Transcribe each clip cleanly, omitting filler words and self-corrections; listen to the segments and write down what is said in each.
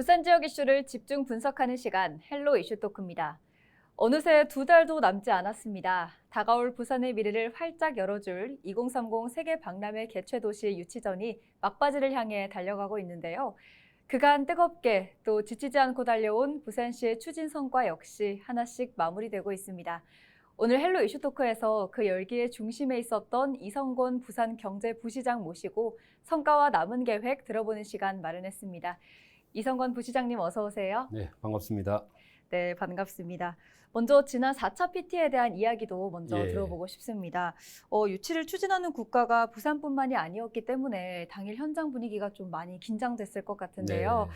부산 지역 이슈를 집중 분석하는 시간 헬로 이슈 토크입니다. 어느새 2달도 남지 않았습니다. 다가올 부산의 미래를 활짝 열어줄 2030 세계 박람회 개최 도시 유치전이 막바지를 향해 달려가고 있는데요. 그간 뜨겁게 또 지치지 않고 달려온 부산시의 추진 성과 역시 하나씩 마무리되고 있습니다. 오늘 헬로 이슈 토크에서 그 열기의 중심에 있었던 이성곤 부산경제부시장 모시고 성과와 남은 계획 들어보는 시간 마련했습니다. 이성곤 부시장님 어서 오세요. 네, 반갑습니다. 네, 반갑습니다. 먼저 지난 4차 PT에 대한 이야기도 먼저 예. 들어보고 싶습니다. 유치를 추진하는 국가가 부산뿐만이 아니었기 때문에 당일 현장 분위기가 좀 많이 긴장됐을 것 같은데요.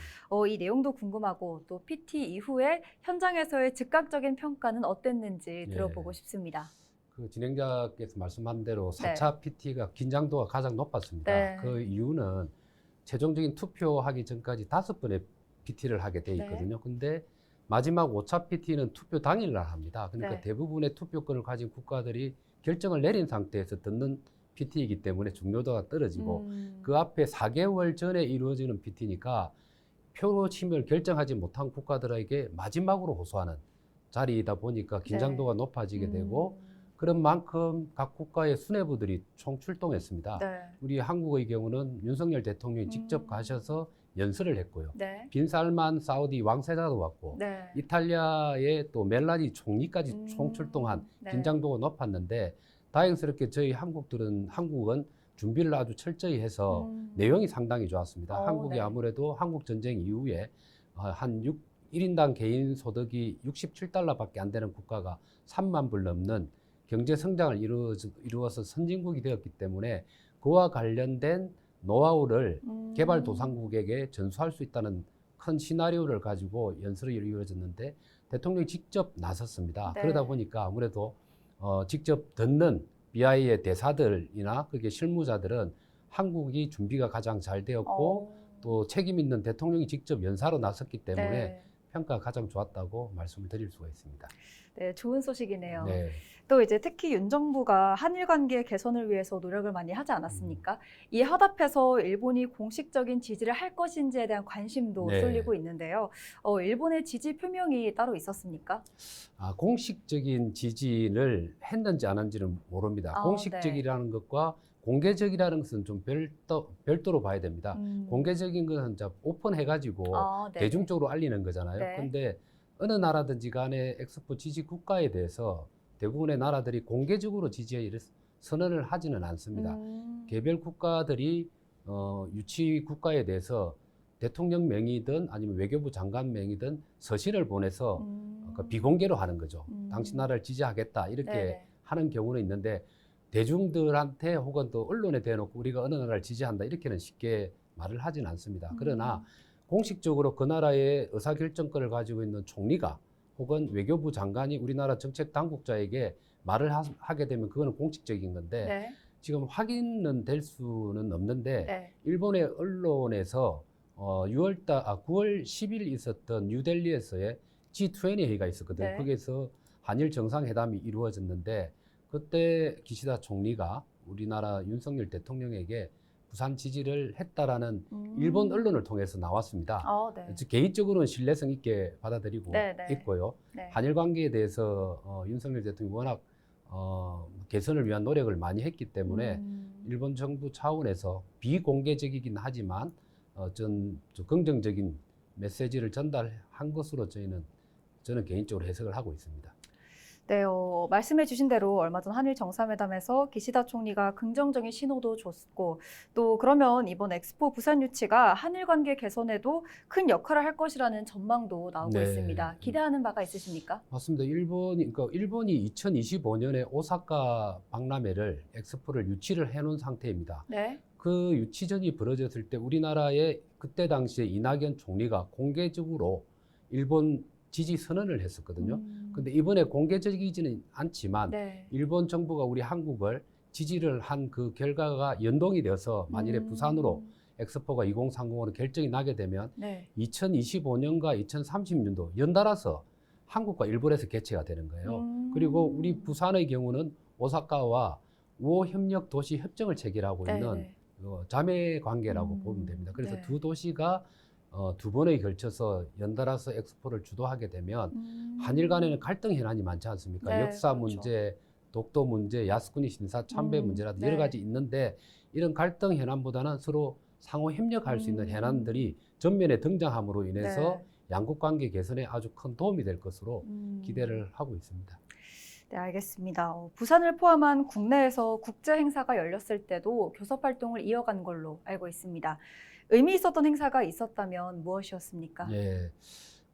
이 내용도 궁금하고 또 PT 이후에 현장에서의 즉각적인 평가는 어땠는지 들어보고 싶습니다. 그 진행자께서 말씀한 대로 네. 4차 PT가 긴장도가 가장 높았습니다. 네. 그 이유는 최종적인 투표하기 전까지 5번의 PT를 하게 돼 있거든요. 근데 마지막 5차 PT는 투표 당일날 합니다. 그러니까 네. 대부분의 투표권을 가진 국가들이 결정을 내린 상태에서 듣는 PT이기 때문에 중요도가 떨어지고 그 앞에 4개월 전에 이루어지는 PT니까 표 침을 결정하지 못한 국가들에게 마지막으로 호소하는 자리이다 보니까 긴장도가 높아지게 되고 그런 만큼 각 국가의 수뇌부들이 총출동했습니다. 네. 우리 한국의 경우는 윤석열 대통령이 직접 가셔서 연설을 했고요. 네. 빈살만 사우디 왕세자도 왔고 네. 이탈리아의 또 멜라니 총리까지 총출동한 네. 긴장도가 높았는데 다행스럽게 저희 한국은 준비를 아주 철저히 해서 내용이 상당히 좋았습니다. 한국이 네. 아무래도 한국 전쟁 이후에 한 1인당 개인 소득이 67달러밖에 안 되는 국가가 3만 불 넘는 경제 성장을 이루어서 선진국이 되었기 때문에 그와 관련된 노하우를 개발도상국에게 전수할 수 있다는 큰 시나리오를 가지고 연설이 이루어졌는데 대통령이 직접 나섰습니다. 네. 그러다 보니까 아무래도 직접 듣는 BI의 대사들이나 그게 실무자들은 한국이 준비가 가장 잘 되었고 또 책임 있는 대통령이 직접 연사로 나섰기 때문에 네. 평가가 가장 좋았다고 말씀을 드릴 수가 있습니다. 네, 좋은 소식이네요. 네. 또 이제 특히 윤 정부가 한일 관계 개선을 위해서 노력을 많이 하지 않았습니까? 이에 화답해서 일본이 공식적인 지지를 할 것인지에 대한 관심도 네. 쏠리고 있는데요. 일본의 지지 표명이 따로 있었습니까? 공식적인 지지를 했는지 안 했는지는 모릅니다. 공식적이라는 것과 공개적이라는 것은 좀 별도로 봐야 됩니다. 공개적인 것은 이제 오픈해가지고 네. 대중적으로 알리는 거잖아요. 네. 근데 어느 나라든지 간에 엑스포 지지 국가에 대해서 대부분의 나라들이 공개적으로 지지에 선언을 하지는 않습니다. 개별 국가들이 유치 국가에 대해서 대통령 명의든 아니면 외교부 장관 명의든 서신을 보내서 비공개로 하는 거죠. 당신 나라를 지지하겠다 이렇게 네네. 하는 경우는 있는데 대중들한테 혹은 또 언론에 대놓고 우리가 어느 나라를 지지한다 이렇게는 쉽게 말을 하지는 않습니다. 그러나 공식적으로 그 나라의 의사결정권을 가지고 있는 총리가 혹은 외교부 장관이 우리나라 정책 당국자에게 말을 하게 되면 그거는 공식적인 건데 네. 지금 확인은 될 수는 없는데 네. 일본의 언론에서 9월 10일 있었던 뉴델리에서의 G20 회의가 있었거든요. 네. 거기에서 한일 정상회담이 이루어졌는데 그때 기시다 총리가 우리나라 윤석열 대통령에게 부산 지지를 했다라는 일본 언론을 통해서 나왔습니다. 네. 즉 개인적으로는 신뢰성 있게 받아들이고 있고요. 네. 한일 관계에 대해서 윤석열 대통령이 워낙 개선을 위한 노력을 많이 했기 때문에 일본 정부 차원에서 비공개적이긴 하지만 좀 긍정적인 메시지를 전달한 것으로 저는 개인적으로 해석을 하고 있습니다. 네, 말씀해 주신 대로 얼마 전 한일 정상회담에서 기시다 총리가 긍정적인 신호도 줬고 또 그러면 이번 엑스포 부산 유치가 한일 관계 개선에도 큰 역할을 할 것이라는 전망도 나오고 있습니다. 기대하는 바가 있으십니까? 맞습니다. 일본이 2025년에 오사카 박람회를 엑스포를 유치를 해놓은 상태입니다. 네. 그 유치전이 벌어졌을 때 우리나라의 그때 당시에 이낙연 총리가 공개적으로 일본 지지 선언을 했었거든요. 근데 이번에 공개적이지는 않지만 일본 정부가 우리 한국을 지지를 한 그 결과가 연동이 되어서 만일에 부산으로 엑스포가 2030으로 결정이 나게 되면 2025년과 2030년도 연달아서 한국과 일본에서 개최가 되는 거예요. 그리고 우리 부산의 경우는 오사카와 우호 협력 도시 협정을 체결하고 있는 자매 관계라고 보면 됩니다. 그래서 두 도시가 두 번에 걸쳐서 연달아서 엑스포를 주도하게 되면 한일 간에는 갈등 현안이 많지 않습니까? 네, 역사 그렇죠. 문제, 독도 문제, 야스쿠니 신사 참배 문제라든 여러 네. 가지 있는데 이런 갈등 현안보다는 서로 상호 협력할 수 있는 현안들이 전면에 등장함으로 인해서 네. 양국 관계 개선에 아주 큰 도움이 될 것으로 기대를 하고 있습니다. 네, 알겠습니다. 부산을 포함한 국내에서 국제 행사가 열렸을 때도 교섭 활동을 이어간 걸로 알고 있습니다. 의미 있었던 행사가 있었다면 무엇이었습니까? 예,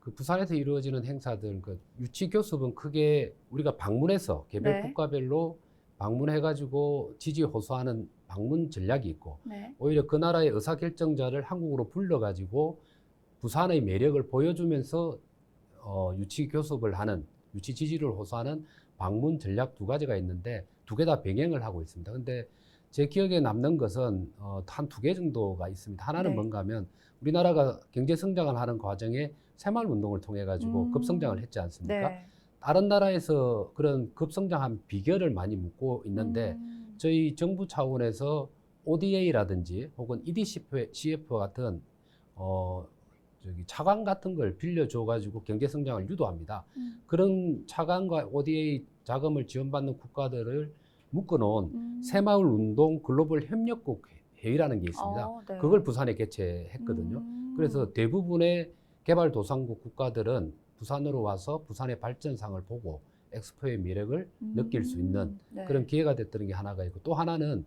그 부산에서 이루어지는 행사들, 그 유치 교섭은 크게 우리가 방문해서 개별 네. 국가별로 방문해가지고 지지 호소하는 방문 전략이 있고, 네. 오히려 그 나라의 의사결정자를 한국으로 불러가지고 부산의 매력을 보여주면서 유치 교섭을 하는, 유치 지지를 호소하는 방문 전략 두 가지가 있는데 두 개 다 병행을 하고 있습니다. 근데 제 기억에 남는 것은 한 두 개 정도가 있습니다. 하나는 네. 뭔가 하면 우리나라가 경제 성장을 하는 과정에 새마을 운동을 통해 가지고 급성장을 했지 않습니까? 네. 다른 나라에서 그런 급성장한 비결을 많이 묻고 있는데 저희 정부 차원에서 ODA라든지 혹은 EDCF 같은 차관 같은 걸 빌려줘 가지고 경제 성장을 유도합니다. 그런 차관과 ODA 자금을 지원받는 국가들을 묶어놓은 새마을 운동 글로벌 협력국 회의라는 게 있습니다. 네. 그걸 부산에 개최했거든요. 그래서 대부분의 개발도상국 국가들은 부산으로 와서 부산의 발전상을 보고 엑스포의 매력을 느낄 수 있는 네. 그런 기회가 됐던 게 하나가 있고, 또 하나는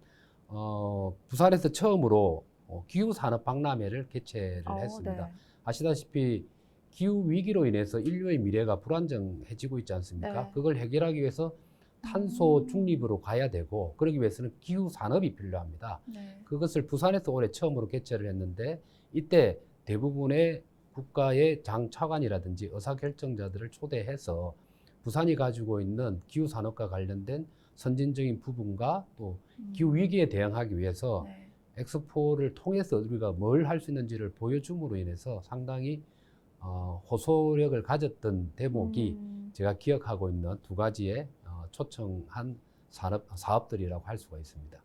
부산에서 처음으로 기후산업박람회를 개최를 했습니다. 네. 아시다시피 기후 위기로 인해서 인류의 미래가 불안정해지고 있지 않습니까? 네. 그걸 해결하기 위해서 탄소 중립으로 가야 되고, 그러기 위해서는 기후 산업이 필요합니다. 네. 그것을 부산에서 올해 처음으로 개최를 했는데, 이때 대부분의 국가의 장차관이라든지 의사결정자들을 초대해서 부산이 가지고 있는 기후 산업과 관련된 선진적인 부분과 또 기후 위기에 대응하기 위해서 네. 엑스포를 통해서 우리가 뭘 할 수 있는지를 보여줌으로 인해서 상당히 호소력을 가졌던 대목이 제가 기억하고 있는 두 가지의 초청한 사업들이라고 할 수가 있습니다.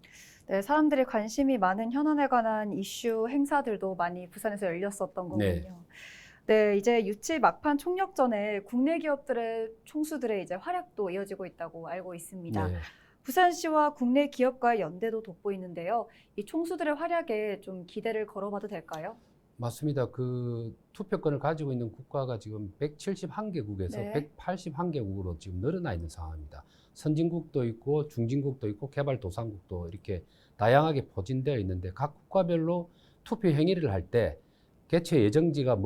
네, 사람들이 관심이 많은 현안에 관한 이슈 행사들도 많이 부산에서 열렸었던 거군요. 네. 네, 이제 유치 막판 총력 전에 국내 기업들의 총수들의 이제 활약도 이어지고 있다고 알고 있습니다. 네. 부산시와 국내 기업과의 연대도 돋보이는데요. 이 총수들의 활약에 좀 기대를 걸어봐도 될까요? 맞습니다. 그 투표권을 가지고 있는 국가가 지금 171개국에서 네. 181개국으로 지금 늘어나 있는 상황입니다. 선진국도 있고 중진국도 있고 개발도상국도 이렇게 다양하게 포진되어 있는데, 각 국가별로 투표 행위를 할 때 개최 예정지가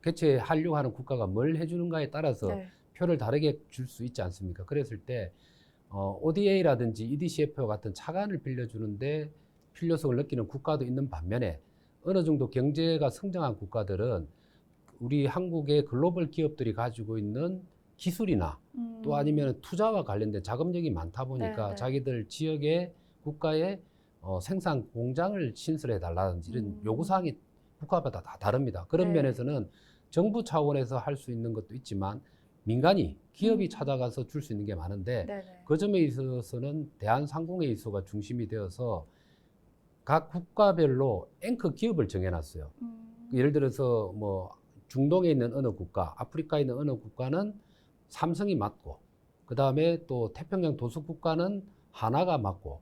개최하려고 하는 국가가 뭘 해주는가에 따라서 네. 표를 다르게 줄 수 있지 않습니까? 그랬을 때 ODA라든지 EDCF 같은 차관을 빌려주는데 필요성을 느끼는 국가도 있는 반면에, 어느 정도 경제가 성장한 국가들은 우리 한국의 글로벌 기업들이 가지고 있는 기술이나 또 아니면 투자와 관련된 자금력이 많다 보니까 네. 자기들 지역의 국가의 생산 공장을 신설해 달라든지 이런 요구사항이 국가마다 다 다릅니다. 그런 네. 면에서는 정부 차원에서 할 수 있는 것도 있지만 민간이 기업이 찾아가서 줄 수 있는 게 많은데, 네네. 그 점에 있어서는 대한상공회의소가 중심이 되어서 각 국가별로 앵커 기업을 정해놨어요. 예를 들어서 뭐 중동에 있는 어느 국가, 아프리카에 있는 어느 국가는 삼성이 맡고, 그 다음에 또 태평양 도서 국가는 하나가 맡고,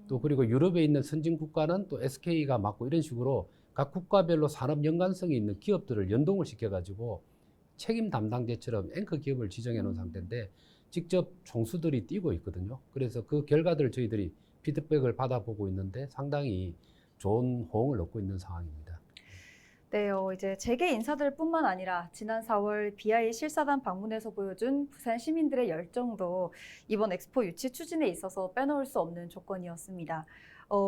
또 그리고 유럽에 있는 선진 국가는 또 SK가 맡고, 이런 식으로 각 국가별로 산업 연관성이 있는 기업들을 연동을 시켜가지고 책임 담당자처럼 앵커 기업을 지정해 놓은 상태인데, 직접 총수들이 뛰고 있거든요. 그래서 그 결과들을 저희들이 피드백을 받아보고 있는데 상당히 좋은 호응을 얻고 있는 상황입니다. 네, 이제 재계 인사들뿐만 아니라 지난 4월 BI 실사단 방문에서 보여준 부산 시민들의 열정도 이번 엑스포 유치 추진에 있어서 빼놓을 수 없는 조건이었습니다.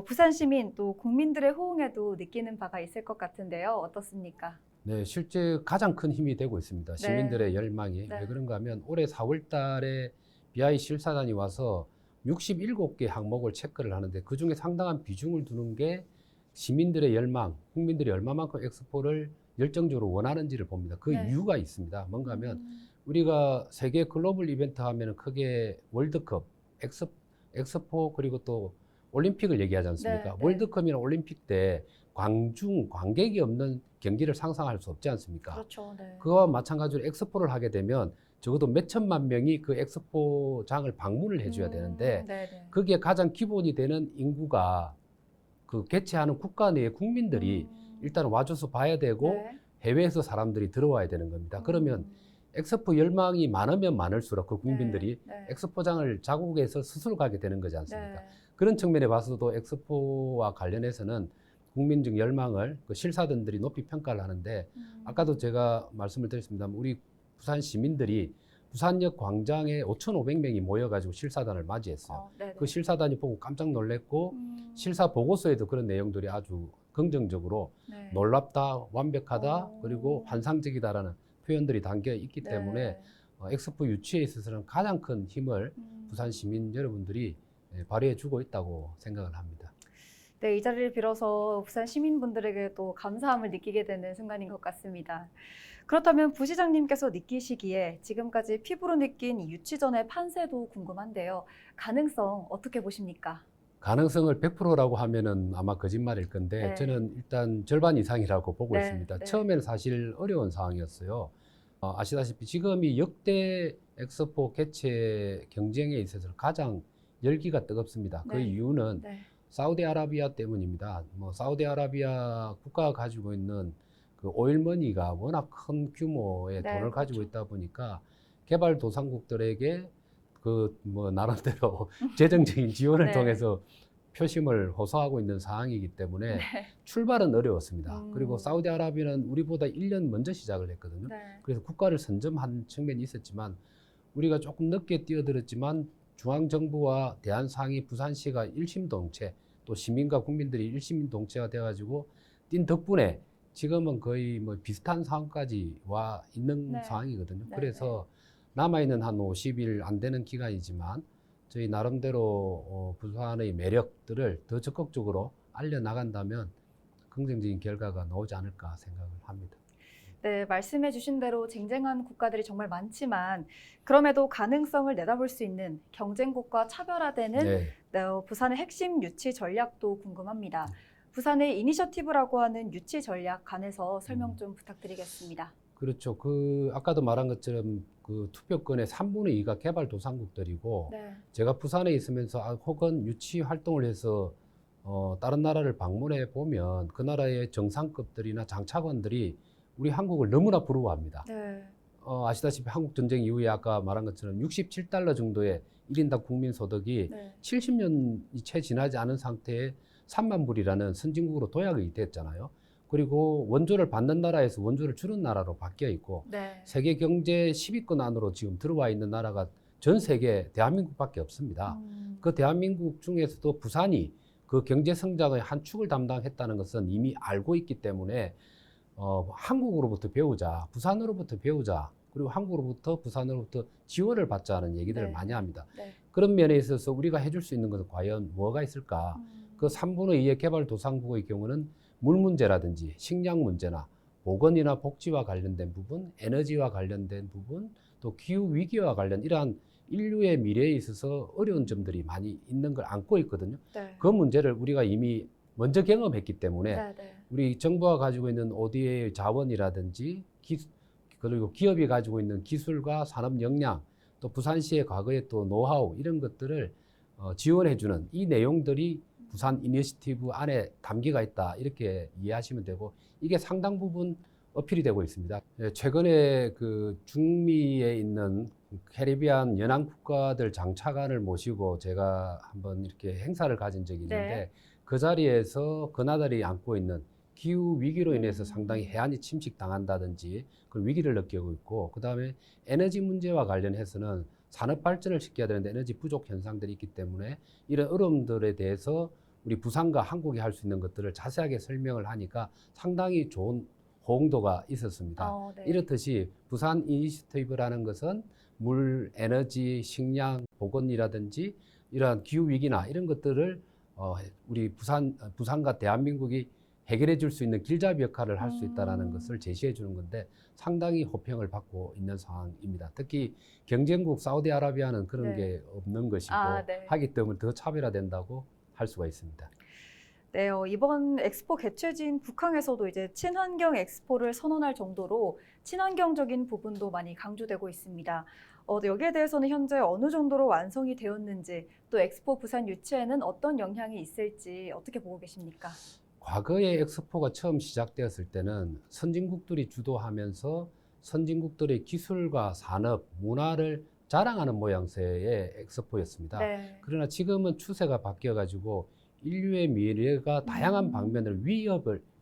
부산 시민 또 국민들의 호응에도 느끼는 바가 있을 것 같은데요. 어떻습니까? 네, 실제 가장 큰 힘이 되고 있습니다. 시민들의 열망이. 네. 왜 그런가 하면 올해 4월 달에 BI 실사단이 와서 67개 항목을 체크를 하는데, 그중에 상당한 비중을 두는 게 시민들의 열망, 국민들이 얼마만큼 엑스포를 열정적으로 원하는지를 봅니다. 그 네. 이유가 있습니다. 뭔가 하면 우리가 세계 글로벌 이벤트 하면 크게 월드컵, 엑스포 그리고 또 올림픽을 얘기하지 않습니까? 네. 월드컵이나 올림픽 때 광중 관객이 없는 경기를 상상할 수 없지 않습니까? 그렇죠. 네. 그와 마찬가지로 엑스포를 하게 되면 적어도 몇 천만 명이 그 엑스포장을 방문을 해줘야 되는데 네네. 거기에 가장 기본이 되는 인구가 그 개최하는 국가 내의 국민들이 일단 와줘서 봐야 되고 네. 해외에서 사람들이 들어와야 되는 겁니다. 그러면 엑스포 열망이 많으면 많을수록 그 국민들이 네. 엑스포장을 자국에서 스스로 가게 되는 거지 않습니까? 네. 그런 측면에 봐서도 엑스포와 관련해서는 국민적 열망을 그 실사단들이 높이 평가를 하는데 아까도 제가 말씀을 드렸습니다만 우리 부산 시민들이 부산역 광장에 5,500명이 모여가지고 실사단을 맞이했어요. 그 실사단이 보고 깜짝 놀랐고 실사 보고서에도 그런 내용들이 아주 긍정적으로 네. 놀랍다, 완벽하다, 그리고 환상적이다라는 표현들이 담겨 있기 네. 때문에 엑스포 유치에 있어서는 가장 큰 힘을 부산 시민 여러분들이 발휘해 주고 있다고 생각을 합니다. 네, 이 자리를 빌어서 부산 시민분들에게 또 감사함을 느끼게 되는 순간인 것 같습니다. 그렇다면 부시장님께서 느끼시기에 지금까지 피부로 느낀 이 유치전의 판세도 궁금한데요. 가능성 어떻게 보십니까? 가능성을 100%라고 하면은 아마 거짓말일 건데 네. 저는 일단 절반 이상이라고 보고 네, 있습니다. 네. 처음에는 사실 어려운 상황이었어요. 아시다시피 지금이 역대 엑스포 개최 경쟁에 있어서 가장 열기가 뜨겁습니다. 그 네. 이유는 네. 사우디아라비아 때문입니다. 사우디아라비아 국가가 가지고 있는 그 오일머니가 워낙 큰 규모의 네, 돈을 가지고 그렇죠. 있다 보니까 개발도상국들에게 나름대로 재정적인 지원을 네. 통해서 표심을 호소하고 있는 상황이기 때문에 출발은 어려웠습니다. 그리고 사우디아라비아는 우리보다 1년 먼저 시작을 했거든요. 네. 그래서 국가를 선점한 측면이 있었지만 우리가 조금 늦게 뛰어들었지만 중앙정부와 대한상위 부산시가 일심동체 또 시민과 국민들이 일심동체가 돼가지고 뛴 덕분에 지금은 거의 비슷한 상황까지 와 있는 네. 상황이거든요. 네, 그래서 남아있는 한 50일 안 되는 기간이지만 저희 나름대로 부산의 매력들을 더 적극적으로 알려나간다면 긍정적인 결과가 나오지 않을까 생각을 합니다. 네, 말씀해 주신 대로 쟁쟁한 국가들이 정말 많지만 그럼에도 가능성을 내다볼 수 있는 경쟁국과 차별화되는 네. 부산의 핵심 유치 전략도 궁금합니다. 부산의 이니셔티브라고 하는 유치 전략 관해서 설명 좀 부탁드리겠습니다. 그렇죠. 아까도 말한 것처럼 그 투표권의 3분의 2가 개발도상국들이고 네. 제가 부산에 있으면서 혹은 유치 활동을 해서 다른 나라를 방문해 보면 그 나라의 정상급들이나 장차관들이 우리 한국을 너무나 부러워합니다. 네. 아시다시피 한국 전쟁 이후에 아까 말한 것처럼 67달러 정도의 1인당 국민 소득이 네. 70년이 채 지나지 않은 상태에 3만 불이라는 선진국으로 도약이 됐잖아요. 그리고 원조를 받는 나라에서 원조를 주는 나라로 바뀌어 있고 네. 세계 경제 10위권 안으로 지금 들어와 있는 나라가 전 세계 대한민국밖에 없습니다. 그 대한민국 중에서도 부산이 그 경제 성장의 한 축을 담당했다는 것은 이미 알고 있기 때문에 한국으로부터 배우자, 부산으로부터 배우자, 그리고 한국으로부터 부산으로부터 지원을 받자는 얘기들을 네. 많이 합니다. 네. 그런 면에 있어서 우리가 해줄 수 있는 것은 과연 뭐가 있을까? 그 3분의 2의 개발도상국의 경우는 물 문제라든지 식량 문제나 보건이나 복지와 관련된 부분, 에너지와 관련된 부분, 또 기후 위기와 관련 이러한 인류의 미래에 있어서 어려운 점들이 많이 있는 걸 안고 있거든요. 네. 그 문제를 우리가 이미 먼저 경험했기 때문에 네. 네. 우리 정부가 가지고 있는 ODA의 자원이라든지 그리고 기업이 가지고 있는 기술과 산업 역량, 또 부산시의 과거의 또 노하우 이런 것들을 지원해주는 이 내용들이 부산 이니셔티브 안에 담기가 있다 이렇게 이해하시면 되고 이게 상당 부분 어필이 되고 있습니다. 최근에 그 중미에 있는 캐리비안 연안 국가들 장차관을 모시고 제가 한번 이렇게 행사를 가진 적이 있는데 네. 그 자리에서 그 나라들이 안고 있는 기후 위기로 인해서 상당히 해안이 침식당한다든지 그런 위기를 느끼고 있고 그다음에 에너지 문제와 관련해서는 산업 발전을 시켜야 되는데 에너지 부족 현상들이 있기 때문에 이런 어려움들에 대해서 우리 부산과 한국이 할 수 있는 것들을 자세하게 설명을 하니까 상당히 좋은 호응도가 있었습니다. 네. 이렇듯이 부산 이니셔티브라는 것은 물, 에너지, 식량, 보건이라든지 이러한 기후 위기나 이런 것들을 우리 부산과 대한민국이 해결해 줄 수 있는 길잡이 역할을 할 수 있다는 것을 제시해 주는 건데 상당히 호평을 받고 있는 상황입니다. 특히 경쟁국 사우디아라비아는 그런 네. 게 없는 것이고 네. 하기 때문에 더 차별화된다고 할 수가 있습니다. 네, 이번 엑스포 개최지인 북항에서도 이제 친환경 엑스포를 선언할 정도로 친환경적인 부분도 많이 강조되고 있습니다. 여기에 대해서는 현재 어느 정도로 완성이 되었는지, 또 엑스포 부산 유치에는 어떤 영향이 있을지 어떻게 보고 계십니까? 과거에 엑스포가 처음 시작되었을 때는 선진국들이 주도하면서 선진국들의 기술과 산업, 문화를 자랑하는 모양새의 엑스포였습니다. 네. 그러나 지금은 추세가 바뀌어가지고 인류의 미래가 다양한 방면으로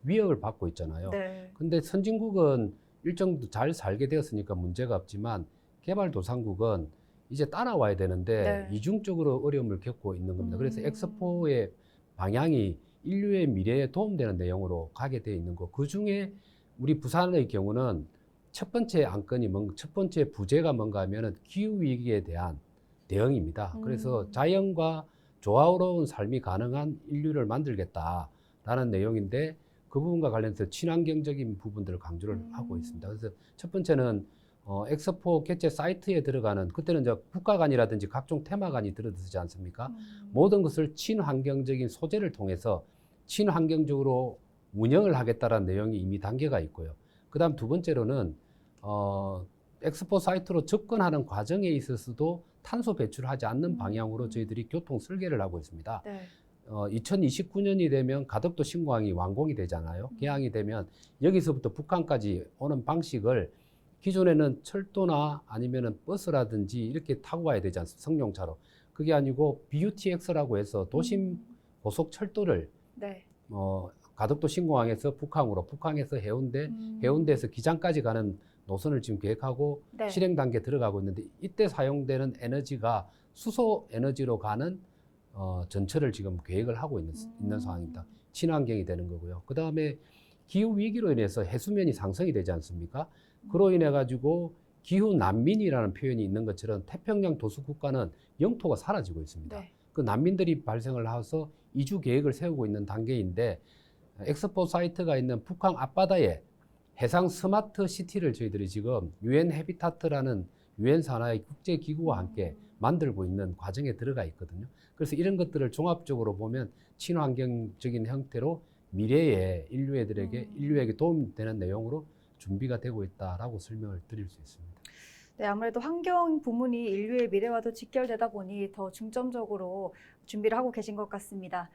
위협을 받고 있잖아요. 네. 근데 선진국은 일정도 잘 살게 되었으니까 문제가 없지만 개발도상국은 이제 따라와야 되는데 네. 이중적으로 어려움을 겪고 있는 겁니다. 그래서 엑스포의 방향이 인류의 미래에 도움되는 내용으로 가게 되어 있는 거. 그 중에 우리 부산의 경우는 첫 번째 안건이 첫 번째 부제가 뭔가 하면은 기후 위기에 대한 대응입니다. 그래서 자연과 조화로운 삶이 가능한 인류를 만들겠다라는 내용인데 그 부분과 관련해서 친환경적인 부분들을 강조를 하고 있습니다. 그래서 첫 번째는 엑스포 개최 사이트에 들어가는 그때는 이제 국가관이라든지 각종 테마관이 들어서지 않습니까? 모든 것을 친환경적인 소재를 통해서 친환경적으로 운영을 하겠다라는 내용이 이미 담겨가 있고요. 그다음 두 번째로는 엑스포 사이트로 접근하는 과정에 있어서도 탄소 배출하지 않는 방향으로 저희들이 교통 설계를 하고 있습니다. 네. 2029년이 되면 가덕도 신공항이 완공이 되잖아요. 개항이 되면 여기서부터 북한까지 오는 방식을 기존에는 철도나 아니면은 버스라든지 이렇게 타고 가야 되지 않습니까? 성용차로. 그게 아니고 BUTX라고 해서 도심 고속 철도를 네. 가덕도 신공항에서 북항으로, 북항에서 해운대, 해운대에서 기장까지 가는 노선을 지금 계획하고 네. 실행 단계에 들어가고 있는데 이때 사용되는 에너지가 수소 에너지로 가는 전철을 지금 계획을 하고 있는 상황입니다. 친환경이 되는 거고요. 그 다음에 기후 위기로 인해서 해수면이 상승이 되지 않습니까? 그로 인해 가지고 기후 난민이라는 표현이 있는 것처럼 태평양 도수 국가는 영토가 사라지고 있습니다. 네. 그 난민들이 발생을 해서 이주 계획을 세우고 있는 단계인데 엑스포 사이트가 있는 북한 앞바다에 해상 스마트 시티를 저희들이 지금 유엔 해비타트라는 유엔 산하의 국제 기구와 함께 만들고 있는 과정에 들어가 있거든요. 그래서 이런 것들을 종합적으로 보면 친환경적인 형태로 미래에 인류에게 도움되는 내용으로 준비가 되고 있다라고 설명을 드릴 수 있습니다. 네, 아무래도 환경 부문이 인류의 미래와도 직결되다 보니 더 중점적으로 준비를 하고 계신 것 같습니다.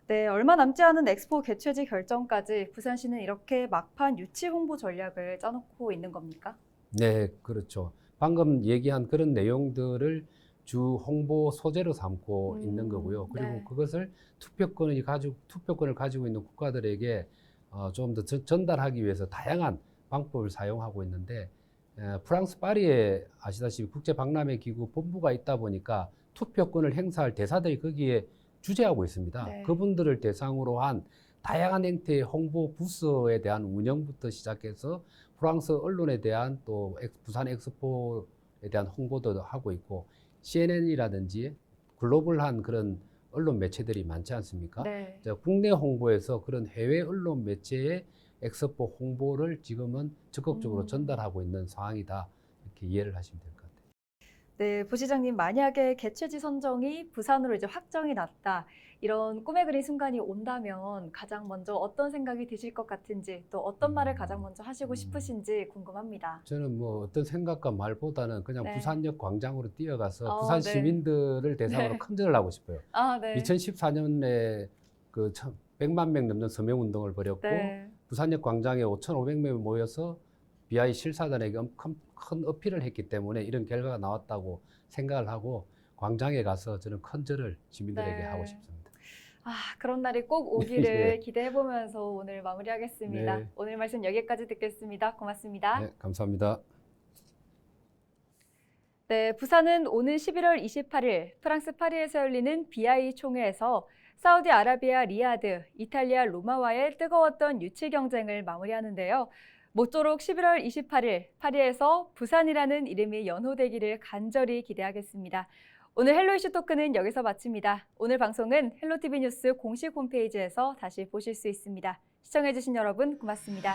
네, 얼마 남지 않은 엑스포 개최지 결정까지 부산시는 이렇게 막판 유치 홍보 전략을 짜놓고 있는 겁니까? 네, 그렇죠. 방금 얘기한 그런 내용들을 주 홍보 소재로 삼고 있는 거고요. 그리고 네. 그것을 투표권을 가지고 있는 국가들에게 좀 더 전달하기 위해서 다양한 방법을 사용하고 있는데 프랑스 파리에 아시다시피 국제박람회 기구 본부가 있다 보니까 투표권을 행사할 대사들이 거기에 주재하고 있습니다. 네. 그분들을 대상으로 한 다양한 형태의 홍보 부스에 대한 운영부터 시작해서 프랑스 언론에 대한 또 부산 엑스포에 대한 홍보도 하고 있고 CNN이라든지 글로벌한 그런 언론 매체들이 많지 않습니까? 네. 국내 홍보에서 그런 해외 언론 매체의 엑스포 홍보를 지금은 적극적으로 전달하고 있는 상황이다. 이렇게 이해를 하시면 될 것 같아요. 네, 부시장님, 만약에 개최지 선정이 부산으로 이제 확정이 났다. 이런 꿈에 그린 순간이 온다면 가장 먼저 어떤 생각이 드실 것 같은지, 또 어떤 말을 가장 먼저 하시고 싶으신지 궁금합니다. 저는 뭐 어떤 생각과 말보다는 그냥 네. 부산역 광장으로 뛰어가서 부산 네. 시민들을 대상으로 네. 큰절을 하고 싶어요. 네. 2014년에 그 100만 명 넘는 서명운동을 벌였고 네. 부산역 광장에 5,500명이 모여서 BI 실사단에게 큰 어필을 했기 때문에 이런 결과가 나왔다고 생각을 하고 광장에 가서 저는 큰절을 시민들에게 네. 하고 싶습니다. 그런 날이 꼭 오기를 네. 기대해보면서 오늘 마무리하겠습니다. 네. 오늘 말씀 여기까지 듣겠습니다. 고맙습니다. 네, 감사합니다. 네, 부산은 오는 11월 28일 프랑스 파리에서 열리는 BI 총회에서 사우디아라비아 리야드, 이탈리아 로마와의 뜨거웠던 유치 경쟁을 마무리하는데요. 모쪼록 11월 28일 파리에서 부산이라는 이름이 연호되기를 간절히 기대하겠습니다. 오늘 헬로 이슈 토크는 여기서 마칩니다. 오늘 방송은 헬로티비 뉴스 공식 홈페이지에서 다시 보실 수 있습니다. 시청해주신 여러분 고맙습니다.